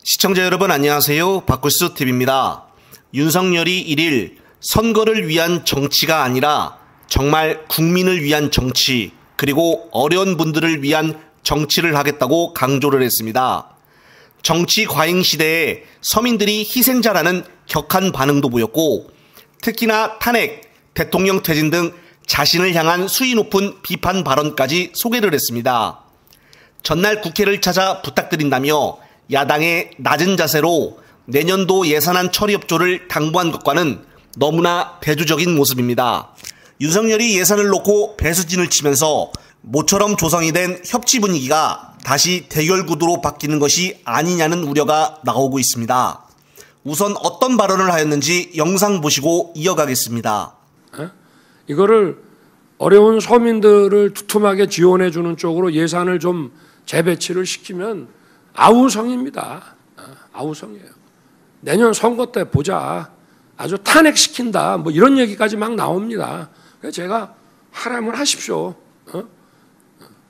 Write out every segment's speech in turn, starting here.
시청자 여러분 안녕하세요. 박굴수TV입니다. 윤석열이 1일 선거를 위한 정치가 아니라 정말 국민을 위한 정치 그리고 어려운 분들을 위한 정치를 하겠다고 강조를 했습니다. 정치 과잉 시대에 서민들이 희생자라는 격한 반응도 보였고 특히나 탄핵, 대통령 퇴진 등 자신을 향한 수위 높은 비판 발언까지 소개를 했습니다. 전날 국회를 찾아 부탁드린다며 야당의 낮은 자세로 내년도 예산안 처리 협조를 당부한 것과는 너무나 대조적인 모습입니다. 윤석열이 예산을 놓고 배수진을 치면서 모처럼 조성이 된 협치 분위기가 다시 대결 구도로 바뀌는 것이 아니냐는 우려가 나오고 있습니다. 우선 어떤 발언을 하였는지 영상 보시고 이어가겠습니다. 이거를 어려운 서민들을 두툼하게 지원해 주는 쪽으로 예산을 좀 재배치를 시키면 아우성입니다. 아우성이에요. 내년 선거 때 보자. 아주 탄핵시킨다. 뭐 이런 얘기까지 막 나옵니다. 그래서 제가 하라면 하십시오.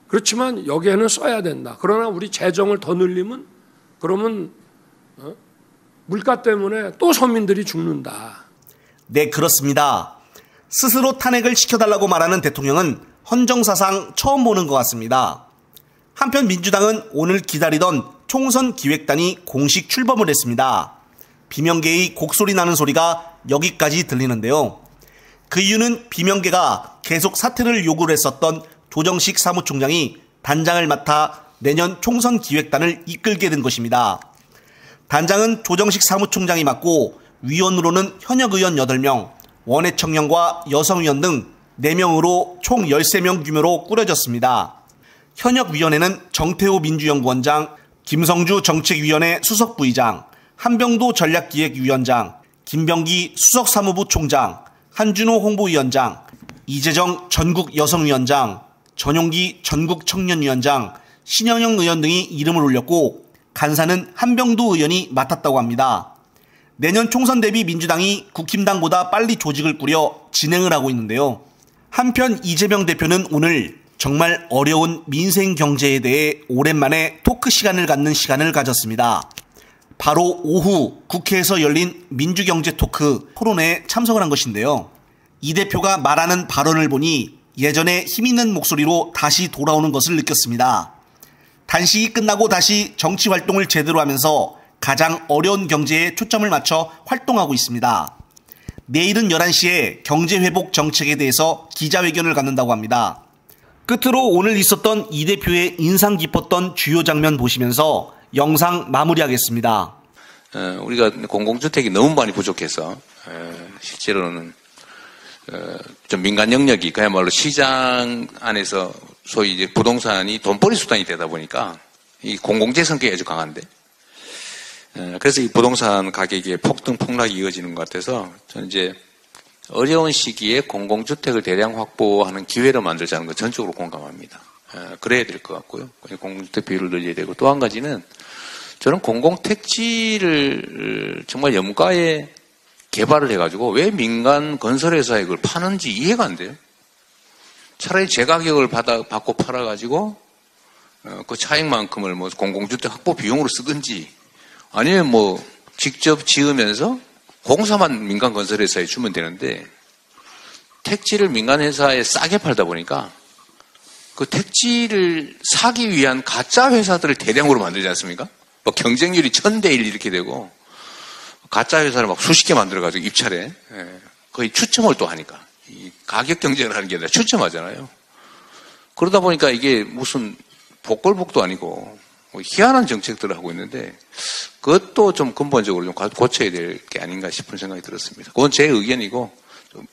그렇지만 여기에는 써야 된다. 그러나 우리 재정을 더 늘리면 그러면 물가 때문에 또 서민들이 죽는다. 네, 그렇습니다. 스스로 탄핵을 시켜달라고 말하는 대통령은 헌정사상 처음 보는 것 같습니다. 한편 민주당은 오늘 기다리던 총선 기획단이 공식 출범을 했습니다. 비명계의 곡소리 나는 소리가 여기까지 들리는데요. 그 이유는 비명계가 계속 사퇴를 요구를 했었던 조정식 사무총장이 단장을 맡아 내년 총선 기획단을 이끌게 된 것입니다. 단장은 조정식 사무총장이 맡고 위원으로는 현역 의원 8명, 원외 청년과 여성위원 등 4명으로 총 13명 규모로 꾸려졌습니다. 현역 위원회는 정태호 민주연구원장, 김성주 정책위원회 수석부의장, 한병도 전략기획위원장, 김병기 수석사무부 총장, 한준호 홍보위원장, 이재정 전국 여성위원장, 전용기 전국 청년위원장, 신영영 의원 등이 이름을 올렸고 간사는 한병도 의원이 맡았다고 합니다. 내년 총선 대비 민주당이 국힘당보다 빨리 조직을 꾸려 진행을 하고 있는데요. 한편 이재명 대표는 오늘 정말 어려운 민생 경제에 대해 오랜만에 토크 시간을 갖는 시간을 가졌습니다. 바로 오후 국회에서 열린 민주경제 토크 토론회에 참석을 한 것인데요. 이 대표가 말하는 발언을 보니 예전에 힘있는 목소리로 다시 돌아오는 것을 느꼈습니다. 단식이 끝나고 다시 정치 활동을 제대로 하면서 가장 어려운 경제에 초점을 맞춰 활동하고 있습니다. 내일은 11시에 경제회복 정책에 대해서 기자회견을 갖는다고 합니다. 끝으로 오늘 있었던 이 대표의 인상 깊었던 주요 장면 보시면서 영상 마무리하겠습니다. 우리가 공공주택이 너무 많이 부족해서 실제로는 좀 민간 영역이 그야말로 시장 안에서 소위 이제 부동산이 돈벌이 수단이 되다 보니까 이 공공재 성격이 아주 강한데 그래서 이 부동산 가격의 폭등 폭락이 이어지는 것 같아서 저는 이제 어려운 시기에 공공주택을 대량 확보하는 기회를 만들자는 거 전적으로 공감합니다. 그래야 될 것 같고요. 공공주택 비율을 늘려야 되고 또 한 가지는 저는 공공택지를 정말 염가에 개발을 해가지고 왜 민간 건설회사에 그걸 파는지 이해가 안 돼요. 차라리 제 가격을 받고 팔아가지고 그 차익만큼을 뭐 공공주택 확보 비용으로 쓰든지 아니면 뭐 직접 지으면서 공사만 민간 건설회사에 주면 되는데 택지를 민간 회사에 싸게 팔다 보니까 그 택지를 사기 위한 가짜 회사들을 대량으로 만들지 않습니까? 뭐 경쟁률이 1000대 1 이렇게 되고 가짜 회사를 막 수십 개 만들어가지고 입찰에 거의 추첨을 또 하니까 이 가격 경쟁을 하는 게 아니라 추첨하잖아요. 그러다 보니까 이게 무슨 복골복도 아니고 희한한 정책들을 하고 있는데 그것도 좀 근본적으로 좀 고쳐야 될 게 아닌가 싶은 생각이 들었습니다. 그건 제 의견이고